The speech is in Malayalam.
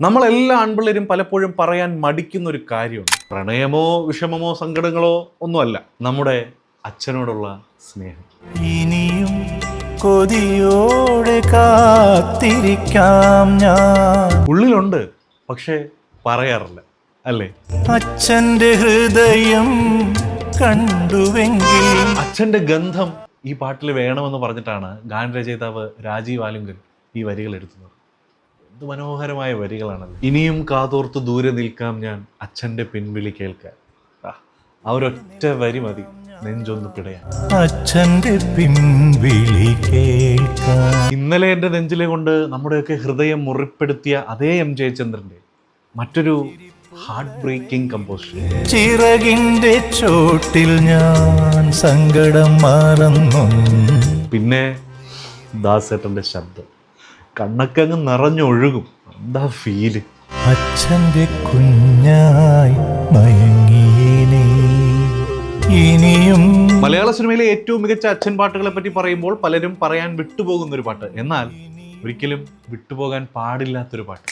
നമ്മളെല്ലാ ആൺപിള്ളേരും പലപ്പോഴും പറയാൻ മടിക്കുന്ന ഒരു കാര്യമുണ്ട്. പ്രണയമോ വിഷമമോ സങ്കടങ്ങളോ ഒന്നുമല്ല, നമ്മുടെ അച്ഛനോടുള്ള സ്നേഹം. ഇനിയും കൊതിയോടെ കാത്തിരിക്കാം ഞാൻ. ഉള്ളിലുണ്ട്, പക്ഷേ പറയാറില്ല, അല്ലേ? അച്ഛൻ്റെ ഹൃദയം കണ്ടുവെങ്കിൽ. അച്ഛൻ്റെ ഗന്ധം ഈ പാട്ടിൽ വേണമെന്ന് പറഞ്ഞിട്ടാണ് ഗാനരചയിതാവ് രാജീവ് ആലുങ്കൽ ഈ വരികൾ എടുക്കുന്നത്. എന്ത് മനോഹരമായ വരികളാണത്. ഇനിയും കാതോർത്ത് ദൂരെ നിൽക്കാം ഞാൻ അച്ഛൻ്റെ പിൻവിളി കേൾക്കാൻ. ആ ഒരൊറ്റ വരി മതി നെഞ്ചൊന്ന് പിടയാൻ. അച്ഛൻ്റെ പിൻവിളി കേൾക്കാൻ. ഇന്നലെ എൻ്റെ നെഞ്ചിലെ കൊണ്ട് നമ്മുടെയൊക്കെ ഹൃദയം മുറിപ്പെടുത്തിയ അതേ എം ജയചന്ദ്രൻ്റെ മറ്റൊരു ഹാർട്ട് ബ്രേക്കിംഗ് കമ്പോസിഷൻ. ചിറകിൻ്റെ ചോട്ടിൽ ഞാൻ സങ്കടം മറന്നു. പിന്നെ ദാസേട്ടൻ്റെ ശബ്ദം കണ്ണൊക്കെ അങ്ങ് നിറഞ്ഞൊഴുകും. എന്താ ഫീല്. അച്ഛൻ്റെ കുഞ്ഞായി മയങ്ങിയേനെ ഇനിയും. മലയാള സിനിമയിലെ ഏറ്റവും മികച്ച അച്ഛൻ പാട്ടുകളെ പറ്റി പറയുമ്പോൾ പലരും പറയാൻ വിട്ടുപോകുന്നൊരു പാട്ട്, എന്നാൽ ഒരിക്കലും വിട്ടുപോകാൻ പാടില്ലാത്തൊരു പാട്ട്.